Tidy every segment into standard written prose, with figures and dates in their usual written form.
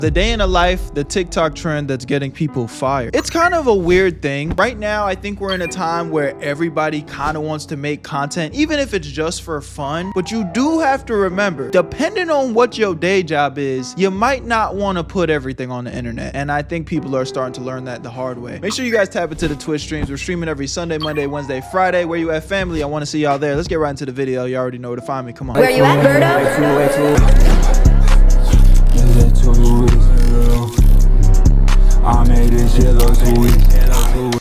The day in the life, the TikTok trend that's getting people fired. It's kind of a weird thing. Right now, I think we're in a time where everybody kind of wants to make content, even if it's just for fun. But you do have to remember, depending on what your day job is, you might not want to put everything on the internet. And I think people are starting to learn that the hard way. Make sure you guys tap into the Twitch streams. We're streaming every Sunday, Monday, Wednesday, Friday. Where you at, family? I want to see y'all there. Let's get right into the video. You already know where to find me. Come on. Where you at, Berto? I made this shit look sweet.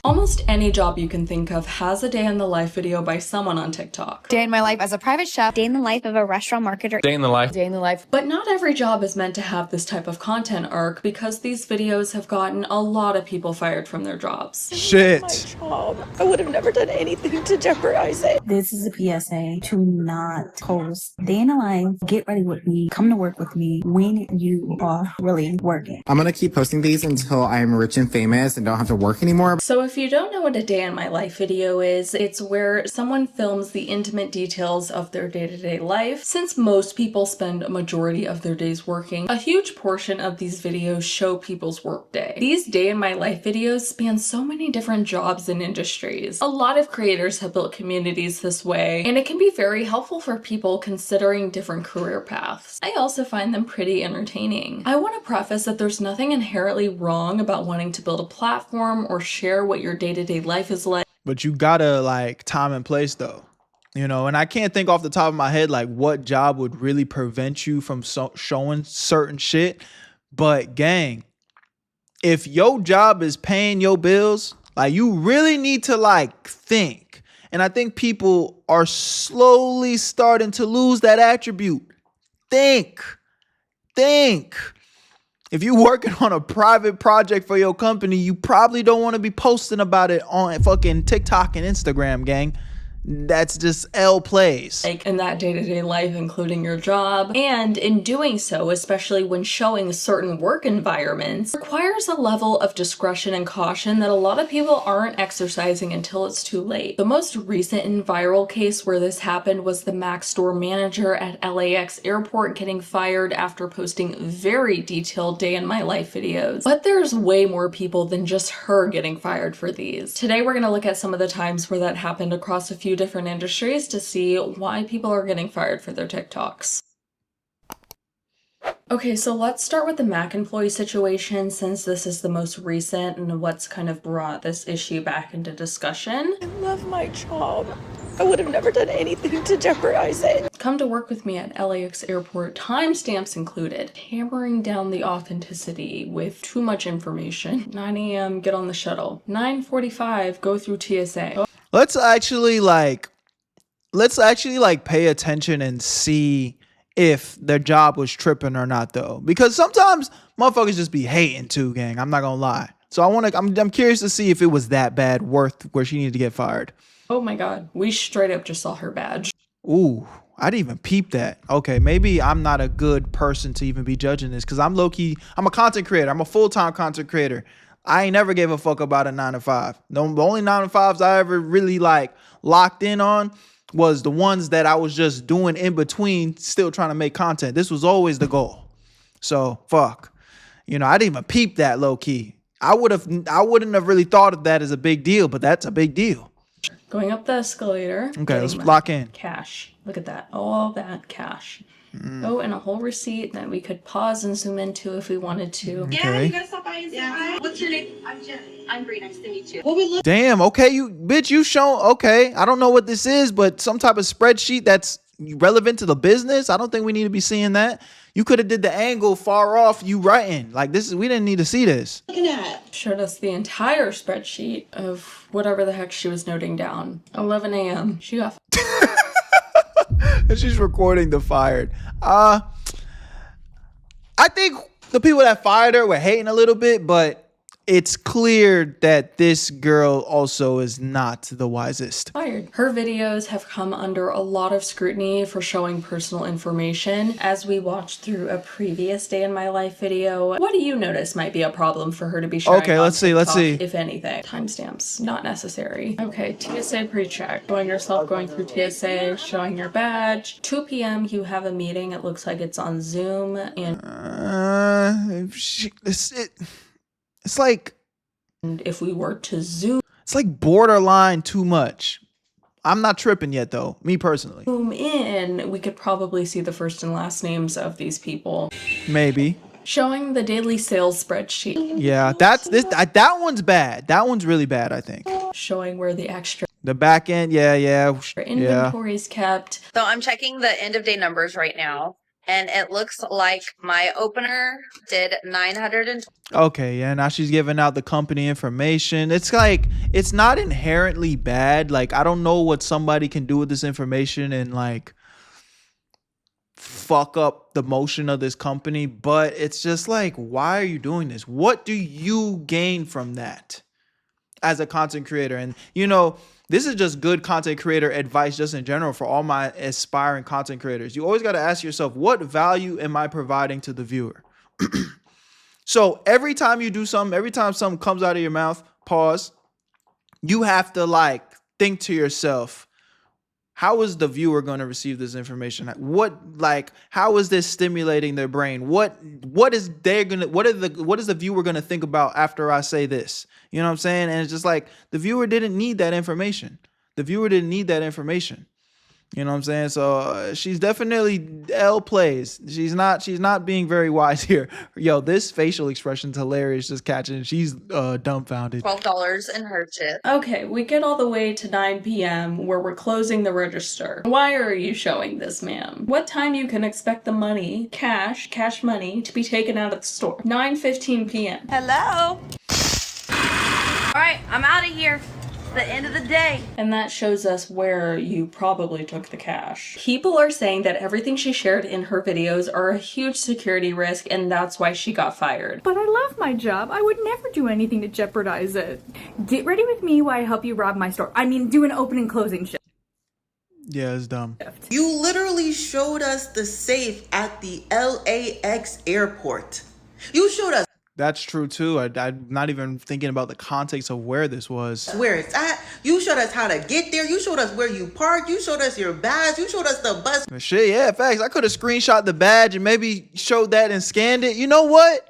Almost any job you can think of has a day in the life video by someone on TikTok. Day in my life as a private chef. Day in the life of a restaurant marketer. Day in the life. Day in the life. But not every job is meant to have this type of content arc because these videos have gotten a lot of people fired from their jobs. Shit. My job. I would have never done anything to jeopardize it. This is a PSA to not post day in the life, get ready with me, come to work with me when you are really working. I'm gonna keep posting these until I'm rich and famous and don't have to work anymore. So if you don't know what a day in my life video is, it's where someone films the intimate details of their day-to-day life. Since most people spend a majority of their days working, a huge portion of these videos show people's workday. These day in my life videos span so many different jobs and industries. A lot of creators have built communities this way, and it can be very helpful for people considering different career paths. I also find them pretty entertaining. I want to preface that there's nothing inherently wrong about wanting to build a platform or share what your day-to-day life is like. But you gotta like time and place though, you know, and I can't think off the top of my head like what job would really prevent you from showing certain shit. But gang, if your job is paying your bills, like you really need to like think. And I think people are slowly starting to lose that attribute. Think. If you're working on a private project for your company, you probably don't want to be posting about it on fucking TikTok and Instagram, gang. That's just L plays. Like in that day-to-day life, including your job. And in doing so, especially when showing certain work environments, requires a level of discretion and caution that a lot of people aren't exercising until it's too late. The most recent and viral case where this happened was the Mac store manager at LAX airport getting fired after posting very detailed day in my life videos. But there's way more people than just her getting fired for these. Today we're gonna look at some of the times where that happened across a few different industries to see why people are getting fired for their TikToks. Okay, so let's start with the Mac employee situation since this is the most recent and what's kind of brought this issue back into discussion. I love my job. I would have never done anything to jeopardize it. Come to work with me at LAX airport, timestamps included. Hammering down the authenticity with too much information. 9 a.m. get on the shuttle. 9:45 go through TSA. Let's actually pay attention and see if their job was tripping or not though. Because sometimes motherfuckers just be hating too, gang. I'm not gonna lie. So I'm curious to see if it was that bad worth where she needed to get fired. Oh my god, we straight up just saw her badge. Ooh, I didn't even peep that. Okay, maybe I'm not a good person to even be judging this because I'm low-key, I'm a content creator. I'm a full-time content creator. I ain't never gave a fuck about a 9 to 5. The only 9 to 5s I ever really like locked in on was the ones that I was just doing in between, still trying to make content. This was always the goal. So fuck, you know, I didn't even peep that low key. I wouldn't have really thought of that as a big deal, but that's a big deal. Going up the escalator. Okay, let's lock in. Cash. Look at that. All that cash. Oh, and a whole receipt that we could pause and zoom into if we wanted to. Okay. Yeah, you gotta stop by and say hi. What's your name? I'm Jen. I'm Bree. Nice to meet you. What we look? Damn, okay, you shown, okay. I don't know what this is, but some type of spreadsheet that's relevant to the business. I don't think we need to be seeing that. You could have did the angle far off you writing. Like this is, we didn't need to see this. Looking at? Showed us the entire spreadsheet of whatever the heck she was noting down. 11 a.m. She got She's recording the fired. I think the people that fired her were hating a little bit, but it's clear that this girl also is not the wisest. Fired. Her videos have come under a lot of scrutiny for showing personal information. As we watched through a previous day in my life video, what do you notice might be a problem for her to be sharing? Okay, let's see. If anything. Timestamps, not necessary. Okay, TSA pre-check. Showing yourself going through TSA, showing your badge. 2 p.m. you have a meeting. It looks like it's on Zoom. And it's like, if we were to zoom it's like borderline too much. I'm not tripping yet though, me personally. Zoom in, we could probably see the first and last names of these people. Maybe. Showing the daily sales spreadsheet. Yeah, that one's bad. That one's really bad, I think. Showing where the extra The back end, yeah. inventory is kept. So I'm checking the end of day numbers right now, and it looks like my opener did 920. Okay, yeah, now she's giving out the company information. It's like, it's not inherently bad. Like, I don't know what somebody can do with this information and like fuck up the motion of this company, but it's just like, why are you doing this? What do you gain from that as a content creator? And you know, this is just good content creator advice just in general for all my aspiring content creators. You always got to ask yourself, what value am I providing to the viewer? So every time you do something, every time something comes out of your mouth, pause. You have to like think to yourself, how is the viewer going to receive this information? How is this stimulating their brain? What is the viewer going to think about after I say this? You know what I'm saying? And it's just like, the viewer didn't need that information. The viewer didn't need that information. You know what I'm saying? So she's definitely L plays. She's not being very wise here. Yo, this facial expression's hilarious. Just catching. She's dumbfounded. $12 in her chip. Okay, we get all the way to 9 p.m. where we're closing the register. Why are you showing this, ma'am? What time you can expect the money, cash money, to be taken out of the store? 9:15 p.m. Hello? All right, I'm out of here. The end of the day. And that shows us where you probably took the cash. People are saying that everything she shared in her videos are a huge security risk, and that's why she got fired. But I love my job. I would never do anything to jeopardize it. Get ready with me while I help you rob my store. I mean, do an open and closing shift. Yeah, it's dumb. You literally showed us the safe at the LAX airport. You showed us. That's true too. I'm not even thinking about the context of where this was. Where it's at. You showed us how to get there. You showed us where you parked. You showed us your badge. You showed us the bus. Shit, yeah, facts. I could have screenshot the badge and maybe showed that and scanned it. You know what?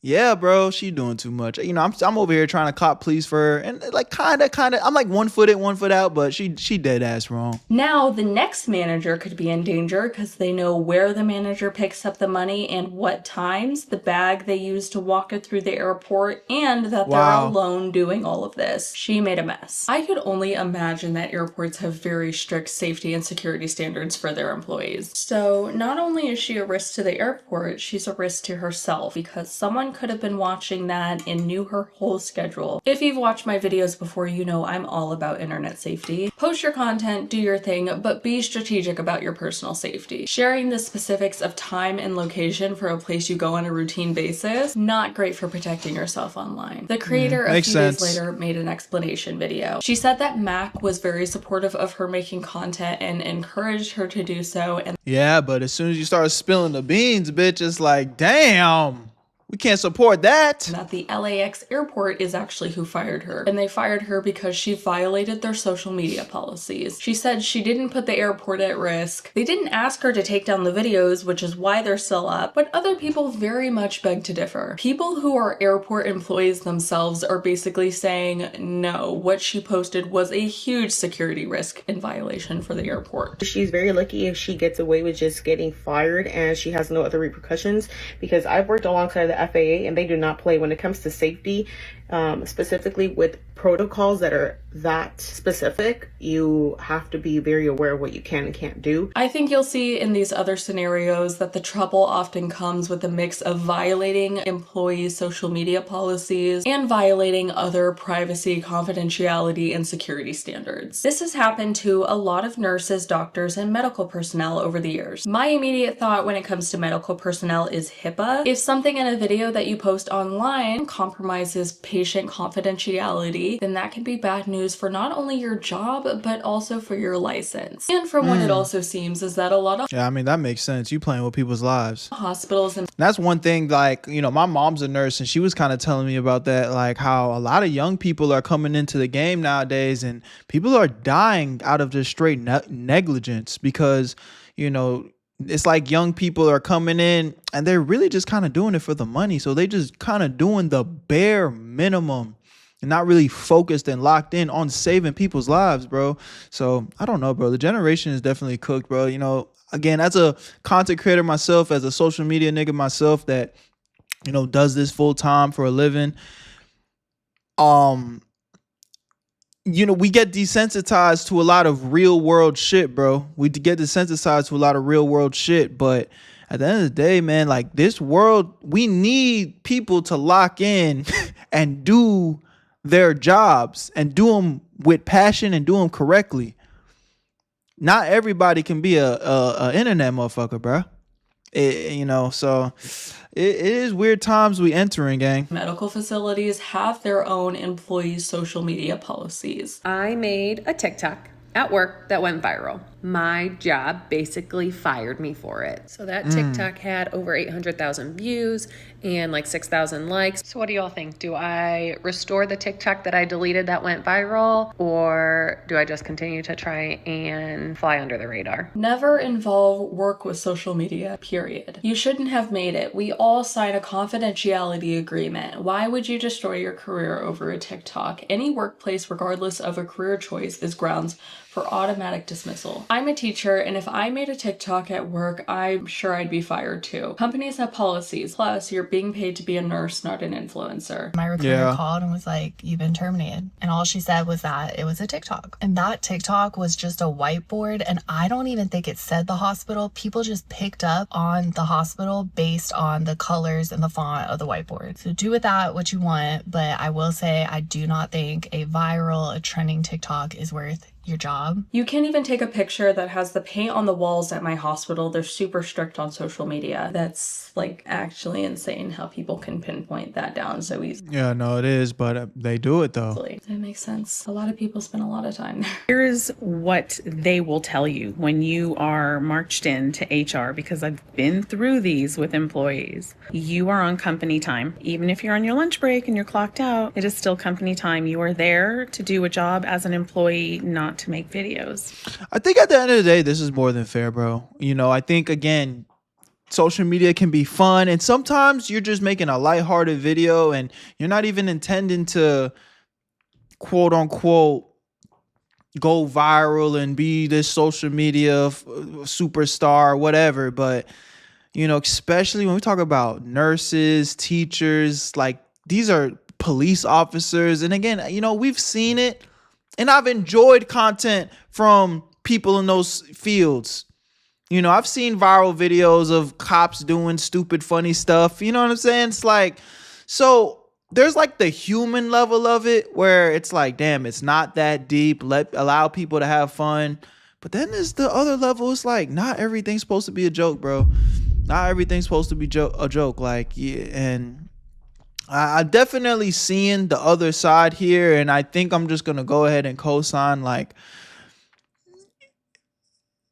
Yeah, bro, she doing too much. You know, I'm over here trying to cop pleas for her, and like kind of. I'm like 1 foot in, 1 foot out, but she dead ass wrong. Now the next manager could be in danger because they know where the manager picks up the money and what times, the bag they use to walk it through the airport, and that they're alone doing all of this. She made a mess. I could only imagine that airports have very strict safety and security standards for their employees. So not only is she a risk to the airport, she's a risk to herself because someone could have been watching that and knew her whole schedule. If you've watched my videos before, you know I'm all about internet safety. Post your content, do your thing, but be strategic about your personal safety. Sharing the specifics of time and location for a place you go on a routine basis, not great for protecting yourself online. The creator a few days later made an explanation video. She said that Mac was very supportive of her making content and encouraged her to do so. And yeah, but as soon as you start spilling the beans, bitch, it's like, damn. We can't support that. That the LAX airport is actually who fired her. And they fired her because she violated their social media policies. She said she didn't put the airport at risk. They didn't ask her to take down the videos, which is why they're still up. But other people very much beg to differ. People who are airport employees themselves are basically saying, no, what she posted was a huge security risk in violation for the airport. She's very lucky if she gets away with just getting fired and she has no other repercussions, because I've worked alongside the FAA and they do not play when it comes to safety, specifically with protocols that are that specific. You have to be very aware of what you can and can't do. I think you'll see in these other scenarios that the trouble often comes with a mix of violating employees' social media policies and violating other privacy, confidentiality, and security standards. This has happened to a lot of nurses, doctors, and medical personnel over the years. My immediate thought when it comes to medical personnel is HIPAA. If something in a video that you post online compromises patient patient confidentiality, then that can be bad news for not only your job, but also for your license. And from what it also seems is that a lot of Yeah, I mean, that makes sense. You playing with people's lives. hospitals and That's one thing, like, you know, my mom's a nurse and she was kind of telling me about that, like how a lot of young people are coming into the game nowadays and people are dying out of just straight negligence because, you know, it's like young people are coming in and they're really just kind of doing it for the money. So they just kind of doing the bare minimum and not really focused and locked in on saving people's lives, bro. So I don't know, bro. The generation is definitely cooked, bro. You know, again, as a content creator myself, as a social media nigga myself that, you know, does this full time for a living, you know, we get desensitized to a lot of real world shit, bro. We get desensitized to a lot of real world shit. But at the end of the day, man, like this world, we need people to lock in and do their jobs and do them with passion and do them correctly. Not everybody can be a internet motherfucker, bro. You know, so it is weird times we entering, gang. medical facilities have their own employees' social media policies. I made a TikTok at work that went viral. My job basically fired me for it. So that TikTok had over 800,000 views and like 6,000 likes. So what do y'all think? Do I restore the TikTok that I deleted that went viral, or do I just continue to try and fly under the radar? Never involve work with social media, period. You shouldn't have made it. We all sign a confidentiality agreement. Why would you destroy your career over a TikTok? Any workplace, regardless of a career choice, is grounds for automatic dismissal. I'm a teacher, and if I made a TikTok at work, I'm sure I'd be fired too. Companies have policies. Plus, you're being paid to be a nurse, not an influencer. My recruiter called and was like, "You've been terminated." And all she said was that it was a TikTok. And that TikTok was just a whiteboard. And I don't even think it said the hospital. People just picked up on the hospital based on the colors and the font of the whiteboard. So do with that what you want. But I will say, I do not think a viral, a trending TikTok is worth your job. You can't even take a picture that has the paint on the walls at my hospital. They're super strict on social media. That's like actually insane how people can pinpoint that down so easily. Yeah, no, it is, but they do it though. It makes sense. A lot of people spend a lot of time there. Here's what they will tell you when you are marched into HR, because I've been through these with employees. You are on company time. Even if you're on your lunch break and you're clocked out, it is still company time. You are there to do a job as an employee, not to make videos. I think at the end of the day, this is more than fair, bro. You know, I think, again, social media can be fun, and sometimes you're just making a lighthearted video and you're not even intending to quote unquote go viral and be this social media superstar or whatever. But, you know, especially when we talk about nurses, teachers, like these are police officers. And again, you know, we've seen it. And I've enjoyed content from people in those fields. You know, I've seen viral videos of cops doing stupid, funny stuff. You know what I'm saying? It's like, so there's like the human level of it where it's like, damn, it's not that deep. Allow people to have fun. But then there's the other level. It's like, not everything's supposed to be a joke, bro. Not everything's supposed to be a joke. Like, yeah, and I definitely seeing the other side here, and I think I'm just gonna go ahead and co-sign. Like,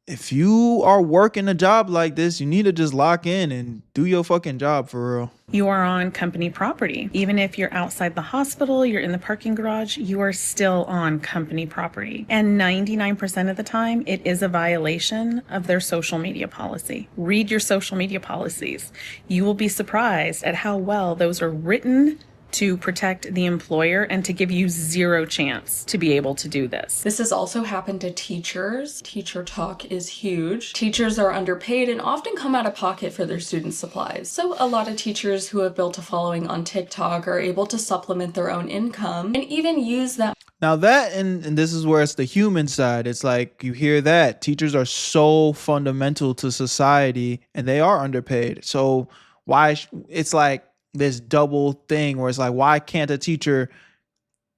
if you are working a job like this, you need to just lock in and do your fucking job for real. You are on company property. Even if you're outside the hospital, you're in the parking garage, you are still on company property. And 99% of the time, it is a violation of their social media policy. Read your social media policies. You will be surprised at how well those are written to protect the employer and to give you zero chance to be able to do this. This has also happened to teachers. Teacher talk is huge. Teachers are underpaid and often come out of pocket for their student supplies. So a lot of teachers who have built a following on TikTok are able to supplement their own income and even use that. Now that, and this is where it's the human side. It's like, you hear that teachers are so fundamental to society and they are underpaid. So why, it's like this double thing where it's like, why can't a teacher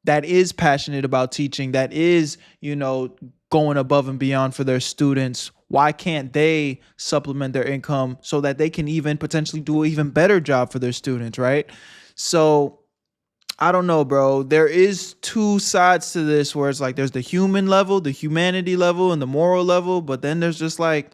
that is passionate about teaching, that is, you know, going above and beyond for their students, why can't they supplement their income so that they can even potentially do an even better job for their students, right? So I don't know, bro. There is two sides to this where it's like there's the human level, the humanity level, and the moral level, but then there's just like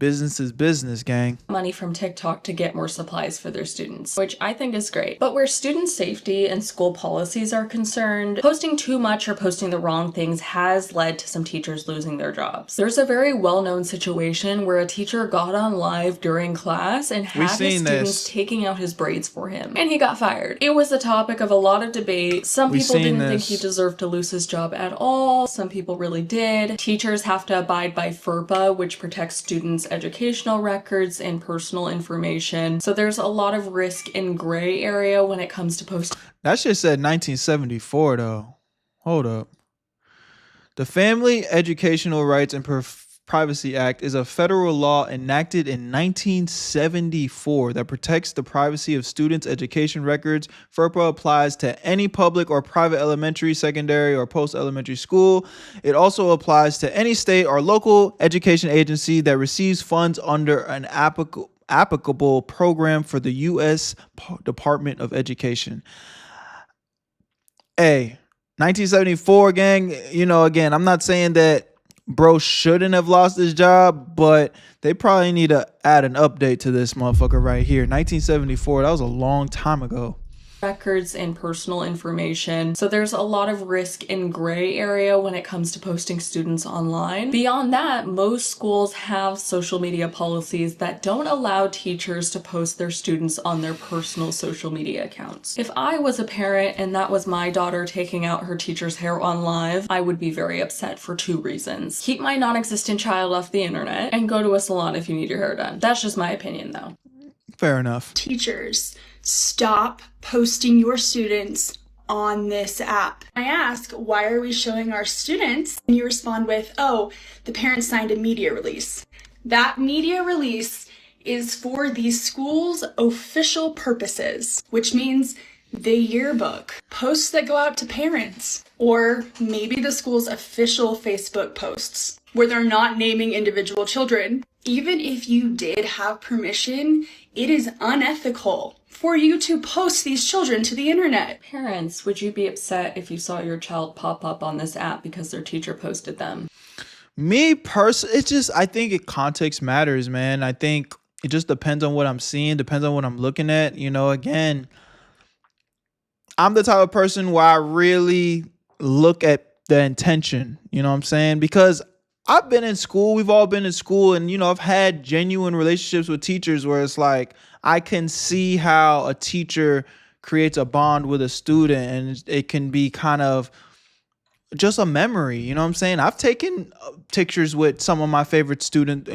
business is business, gang. Money from TikTok to get more supplies for their students, which I think is great. But where student safety and school policies are concerned, posting too much or posting the wrong things has led to some teachers losing their jobs. There's a very well-known situation where a teacher got on live during class and had his students taking out his braids for him, and he got fired. It was the topic of a lot of debate. Some people didn't think he deserved to lose his job at all. Some people really did. Teachers have to abide by FERPA, which protects students' educational records and personal information. So there's a lot of risk in gray area when it comes to posting. That shit said 1974 though. Hold up. The Family Educational Rights and Privacy Act is a federal law enacted in 1974 that protects the privacy of students' education records. FERPA applies to any public or private elementary, secondary, or post-elementary school. It also applies to any state or local education agency that receives funds under an applicable program for the U.S. Department of Education. Hey, 1974, gang, you know, again, I'm not saying that bro shouldn't have lost his job, but they probably need to add an update to this motherfucker right here. 1974, that was a long time ago. Records and personal information. So there's a lot of risk in gray area when it comes to posting students online. Beyond that, most schools have social media policies that don't allow teachers to post their students on their personal social media accounts. If I was a parent and that was my daughter taking out her teacher's hair on live, I would be very upset for two reasons. Keep my non-existent child off the internet and go to a salon if you need your hair done. That's just my opinion though. Fair enough. Teachers, stop posting your students on this app. I ask, why are we showing our students? And you respond with, oh, the parent signed a media release. That media release is for the school's official purposes, which means the yearbook, posts that go out to parents, or maybe the school's official Facebook posts where they're not naming individual children. Even if you did have permission, it is unethical for you to post these children to the internet. Parents, would you be upset if you saw your child pop up on this app because their teacher posted them? Me personally, I think context matters, man. I think it just depends on what I'm seeing, depends on what I'm looking at. You know, again, I'm the type of person where I really look at the intention, you know what I'm saying? Because I've been in school, we've all been in school, and, you know, I've had genuine relationships with teachers where it's like, I can see how a teacher creates a bond with a student, and it can be kind of just a memory, you know what I'm saying? I've taken pictures with some of my favorite students,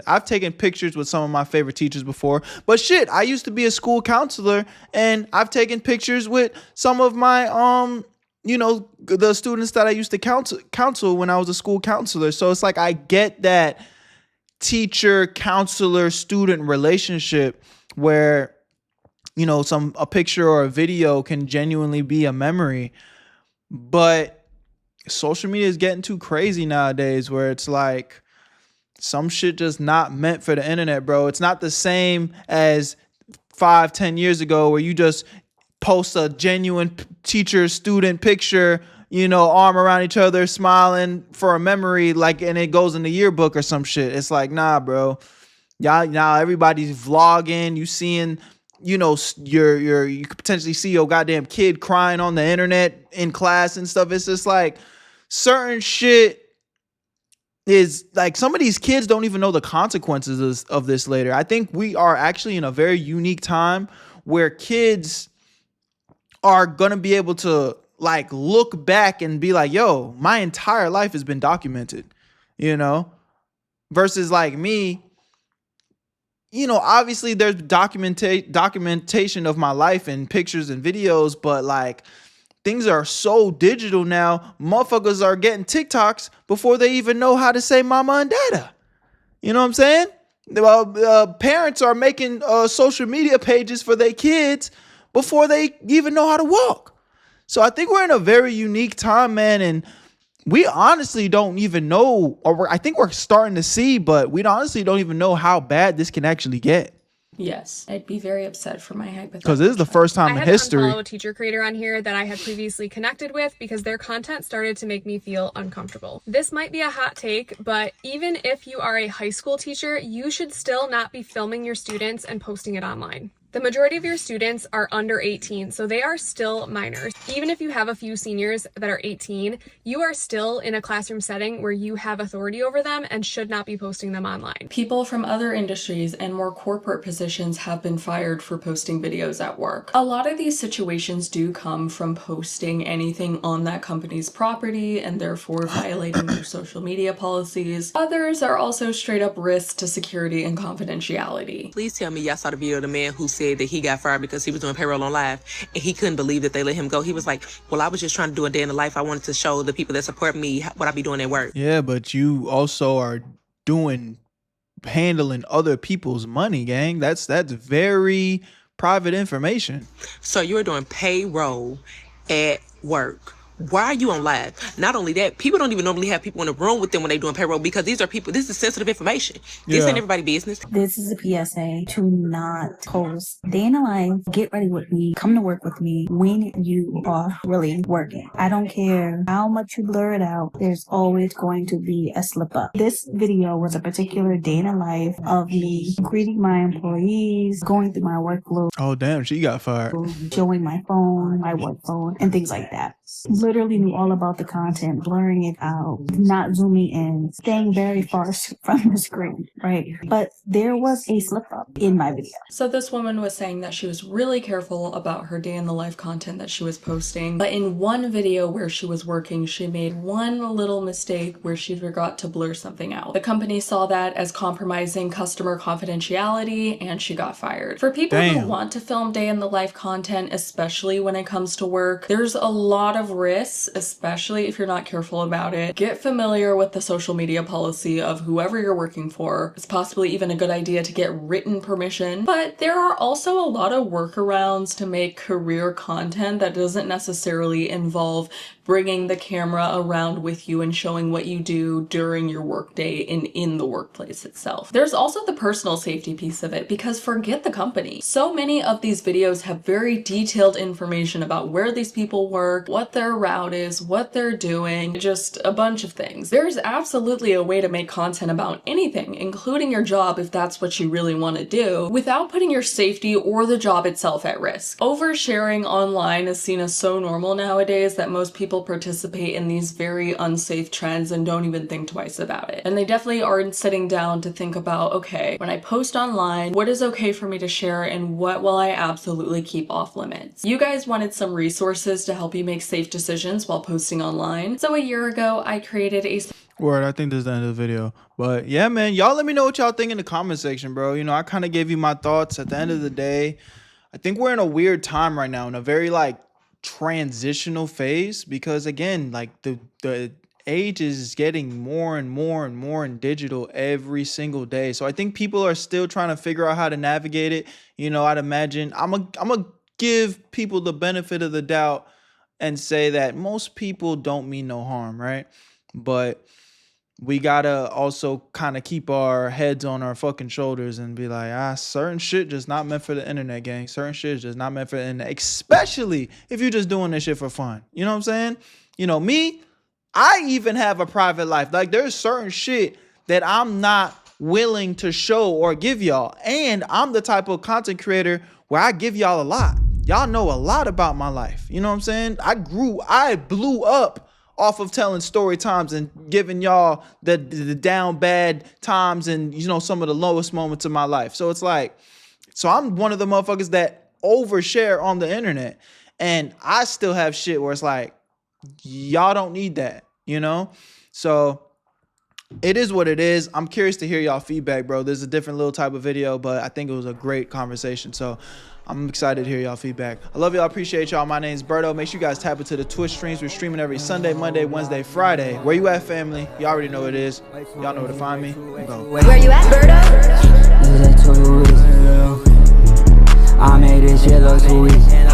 I've taken pictures with some of my favorite teachers before, but shit, I used to be a school counselor, and I've taken pictures with some of my, you know, the students that I used to counsel when I was a school counselor. So it's like, I get that teacher, counselor, student relationship where, you know, a picture or a video can genuinely be a memory. But social media is getting too crazy nowadays where it's like some shit just not meant for the internet, bro. It's not the same as 5-10 years ago where you just post a genuine teacher student picture, you know, arm around each other, smiling for a memory, like, and it goes in the yearbook or some shit. It's like, nah, bro. Y'all, now everybody's vlogging. You seeing, you know, you could potentially see your goddamn kid crying on the internet in class and stuff. It's just like certain shit is like, some of these kids don't even know the consequences of this later. I think we are actually in a very unique time where kids are going to be able to like look back and be like, yo, my entire life has been documented, you know, versus like me, you know, obviously there's documentation of my life and pictures and videos, but like things are so digital now. Motherfuckers are getting TikToks before they even know how to say mama and dada. You know what I'm saying? Parents are making social media pages for their kids before they even know how to walk. So I think we're in a very unique time, man. And we honestly don't even know, or I think we're starting to see, but we honestly don't even know how bad this can actually get. Yes, I'd be very upset for my hypothetical. Because this is the first time in history. I had to unfollow a teacher creator on here that I had previously connected with because their content started to make me feel uncomfortable. This might be a hot take, but even if you are a high school teacher, you should still not be filming your students and posting it online. The majority of your students are under 18, so they are still minors. Even if you have a few seniors that are 18, you are still in a classroom setting where you have authority over them and should not be posting them online. People from other industries and more corporate positions have been fired for posting videos at work. A lot of these situations do come from posting anything on that company's property and therefore violating their social media policies. Others are also straight up risks to security and confidentiality. Please tell me y'all saw the video of the man who said that he got fired because he was doing payroll on live and he couldn't believe that they let him go. He was like, well, I was just trying to do a day in the life. I wanted to show the people that support me what I be doing at work. Yeah, but you also are handling other people's money, gang. That's very private information. So you're doing payroll at work. Why are you on live? Not only that, people don't even normally have people in the room with them when they're doing payroll because these are people, this is sensitive information. This ain't everybody's business. This is a PSA to not post day in the life, get ready with me, come to work with me when you are really working. I don't care how much you blur it out, there's always going to be a slip up. This video was a particular day in the life of me greeting my employees, going through my workflow. Oh, damn, she got fired. Showing my phone, my work phone, and things like that. Literally knew all about the content, blurring it out, not zooming in, staying very far from the screen, right? But there was a slip up in my video. So this woman was saying that she was really careful about her day in the life content that she was posting. But in one video where she was working, she made one little mistake where she forgot to blur something out. The company saw that as compromising customer confidentiality and she got fired. For people who want to film day in the life content, especially when it comes to work, there's a lot of risks, especially if you're not careful about it. Get familiar with the social media policy of whoever you're working for. It's possibly even a good idea to get written permission, but there are also a lot of workarounds to make career content that doesn't necessarily involve bringing the camera around with you and showing what you do during your workday and in the workplace itself. There's also the personal safety piece of it, because forget the company. So many of these videos have very detailed information about where these people work, what their route is, what they're doing, just a bunch of things. There's absolutely a way to make content about anything, including your job if that's what you really want to do, without putting your safety or the job itself at risk. Oversharing online is seen as so normal nowadays that most people participate in these very unsafe trends and don't even think twice about it. And they definitely aren't sitting down to think about, okay, when I post online, what is okay for me to share and what will I absolutely keep off limits? You guys wanted some resources to help you make safe decisions while posting online. So a year ago, I created a Word, I think this is the end of the video. But yeah, man, y'all let me know what y'all think in the comment section, bro. You know, I kind of gave you my thoughts. At the end of the day, I think we're in a weird time right now, in a very like transitional phase, because again, like the age is getting more and more and more in digital every single day. So I think people are still trying to figure out how to navigate it. You know, I'd imagine I'm gonna give people the benefit of the doubt and say that most people don't mean no harm, right? But we gotta also kind of keep our heads on our fucking shoulders and be like, certain shit just not meant for the internet, gang. Certain shit is just not meant for the internet, especially if you're just doing this shit for fun. You know what I'm saying? You know, me, I even have a private life. Like, there's certain shit that I'm not willing to show or give y'all. And I'm the type of content creator where I give y'all a lot. Y'all know a lot about my life. You know what I'm saying? I blew up off of telling story times and giving y'all the down bad times and, you know, some of the lowest moments of my life. So it's like, so I'm one of the motherfuckers that overshare on the internet, and I still have shit where it's like, y'all don't need that, you know? So it is what it is. I'm curious to hear y'all feedback, bro. There's a different little type of video, but I think it was a great conversation. So I'm excited to hear y'all feedback. I love y'all. Appreciate y'all. My name's Berto. Make sure you guys tap into the Twitch streams. We're streaming every Sunday, Monday, Wednesday, Friday. Where you at, family? Y'all already know what it is. Y'all know where to find me. Go. Where you at, Berto? I made this shit look too easy.